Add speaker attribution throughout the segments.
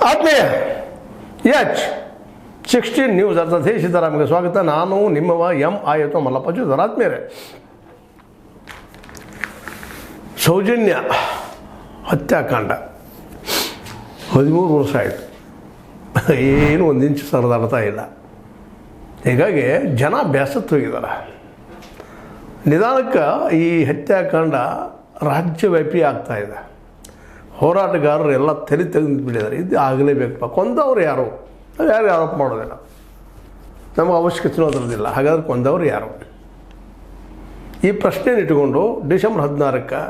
Speaker 1: ಆತ್ಮೀಯ H16 news ಅರ್ಥಾತ್ ಸೀತಾರಾಮ್ಗೆ ಸ್ವಾಗತ. ನಾನು ನಿಮ್ಮವ M. ಮಲ್ಲಪ್ಪ ಜೋದರ್. ಆತ್ಮೀಯರೇ, ಸೌಜನ್ಯ ಹತ್ಯಾಕಾಂಡ 13 ವರ್ಷ ಆಯಿತು, ಏನು ಒಂದು ಇಂಚು ಸರದಾಡ್ತಾ ಇಲ್ಲ. ಹೀಗಾಗಿ ಜನ ಬೇಸತ್ತು ಹೋಗಿದ್ದಾರೆ. ನಿಧಾನಕ್ಕೆ ಈ ಹತ್ಯಾಕಾಂಡ ರಾಜ್ಯವ್ಯಾಪಿ ಆಗ್ತಾಯಿದೆ. ಹೋರಾಟಗಾರರು ಎಲ್ಲ ತಲೆ ತೆಗೆದುಬಿಟ್ಟಿದ್ದಾರೆ. ಇದು ಆಗಲೇಬೇಕಪ್ಪ, ಕೊಂದವರು ಯಾರು? ನಾವು ಯಾರು ಆರೋಪ ಮಾಡೋದಿಲ್ಲ, ನಮಗೆ ಅವಶ್ಯಕತೆ ಅದರದಿಲ್ಲ. ಹಾಗಾದ್ರೆ ಕೊಂದವರು ಯಾರು? ಈ ಪ್ರಶ್ನೆಯನ್ನು ಇಟ್ಟುಕೊಂಡು ಡಿಸೆಂಬರ್ 16ಕ್ಕೆ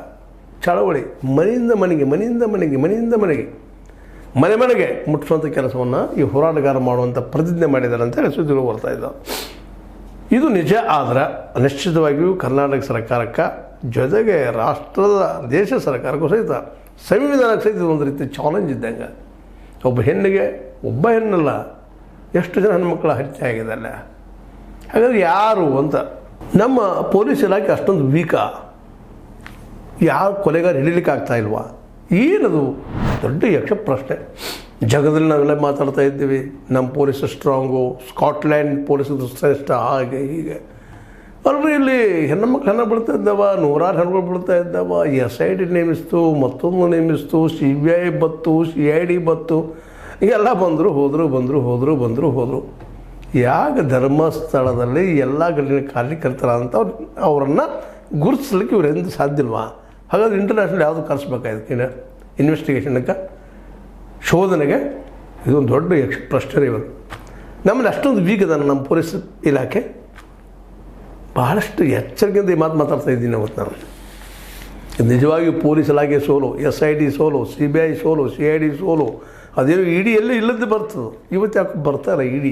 Speaker 1: ಚಳವಳಿ ಮನೆಯಿಂದ ಮನೆಗೆ ಮನೆ ಮನೆಗೆ ಮುಟ್ಟಿಸುವಂಥ ಕೆಲಸವನ್ನು ಈ ಹೋರಾಟಗಾರ ಮಾಡುವಂಥ ಪ್ರತಿಜ್ಞೆ ಮಾಡಿದ್ದಾರೆ ಅಂತ ಹೇಳಿ ಸುದ್ದಿಗಳು ಬರ್ತಾ ಇದ್ದಾವೆ. ಇದು ನಿಜ ಆದರೆ ನಿಶ್ಚಿತವಾಗಿಯೂ ಕರ್ನಾಟಕ ಸರ್ಕಾರಕ್ಕೆ, ಜೊತೆಗೆ ರಾಷ್ಟ್ರದ ದೇಶ ಸರ್ಕಾರಕ್ಕೂ ಸಹಿತ, ಸಂವಿಧಾನಕ್ಕೆ ಸಹಿತ ಒಂದು ರೀತಿ ಚಾಲೆಂಜ್ ಇದ್ದಂಗೆ. ಒಬ್ಬ ಹೆಣ್ಣಲ್ಲ, ಎಷ್ಟು ಜನ ಹೆಣ್ಮಕ್ಳ ಹತ್ಯೆ ಆಗಿದೆ ಅಲ್ಲ. ಹಾಗಾದ್ರೆ ಯಾರು ಅಂತ ನಮ್ಮ ಪೊಲೀಸ್ ಇಲಾಖೆ ಅಷ್ಟೊಂದು ವೀಕಾ? ಯಾರು ಕೊಲೆಗಾರ ಹಿಡಿಲಿಕ್ಕೆ ಆಗ್ತಾ ಇಲ್ವಾ? ಏನದು ದೊಡ್ಡ ಯಕ್ಷ ಪ್ರಶ್ನೆ. ಜಗದಲ್ಲಿ ನಾವೆಲ್ಲ ಮಾತಾಡ್ತಾ ಇದ್ದೀವಿ, ನಮ್ಮ ಪೊಲೀಸ್ ಸ್ಟ್ರಾಂಗು, ಸ್ಕಾಟ್ಲ್ಯಾಂಡ್ ಪೊಲೀಸರು ಶ್ರೇಷ್ಠ, ಹಾಗೆ ಹೀಗೆ. ಅಲ್ರಿ, ಇಲ್ಲಿ ಹೆಣ್ಣುಮಕ್ಳು ಹೆಣ್ಣು ಬೀಳ್ತಾ ಇದ್ದಾವ, ನೂರಾರು ಹೆಣ್ಣುಗಳು ಬೀಳ್ತಾ ಇದ್ದಾವ. SIT ನೇಮಿಸ್ತು, ಮತ್ತೊಂದು ನೇಮಿಸ್ತು, CBI ಬತ್ತು, CID ಬತ್ತು, ಎಲ್ಲ ಬಂದರು ಹೋದರು. ಯಾಕೆ ಧರ್ಮಸ್ಥಳದಲ್ಲಿ ಎಲ್ಲ ಗಲ್ಲಿನ ಕಾರ್ಯಕರ್ತರಂತ ಅವರನ್ನು ಗುರುತಿಸ್ಲಿಕ್ಕೆ ಇವರೆಂದು ಸಾಧ್ಯಲ್ವಾ? ಹಾಗಾದ್ರೆ ಇಂಟರ್ನ್ಯಾಷನಲ್ ಯಾವುದು ಕರೆಸ್ಬೇಕಾಯ್ತು ಇನ್ವೆಸ್ಟಿಗೇಷನ್ಗೆ, ಶೋಧನೆಗೆ? ಇದೊಂದು ದೊಡ್ಡ ಪ್ರಶ್ನೆ. ಇವರು ನಮ್ಮಲ್ಲಿ ಅಷ್ಟೊಂದು ವೀಕ್ ಅದ ನಮ್ಮ ಪೊಲೀಸ್ ಇಲಾಖೆ. ಬಹಳಷ್ಟು ಎಚ್ಚರಿಕೆಯಿಂದ ಈ ಮಾತಾಡ್ತಾ ಇದ್ದೀನಿ ಅವತ್ತು ನಾನು. ನಿಜವಾಗಿಯೂ ಪೊಲೀಸ್ ಇಲಾಖೆ ಸೋಲು, SIT ಸೋಲು, CBI ಸೋಲು, CID ಸೋಲು. ಅದೇನು ED ಎಲ್ಲ ಇಲ್ಲದ್ದು ಬರ್ತದೆ. ಇವತ್ತು ಯಾಕೆ ಬರ್ತಾರೆ ED?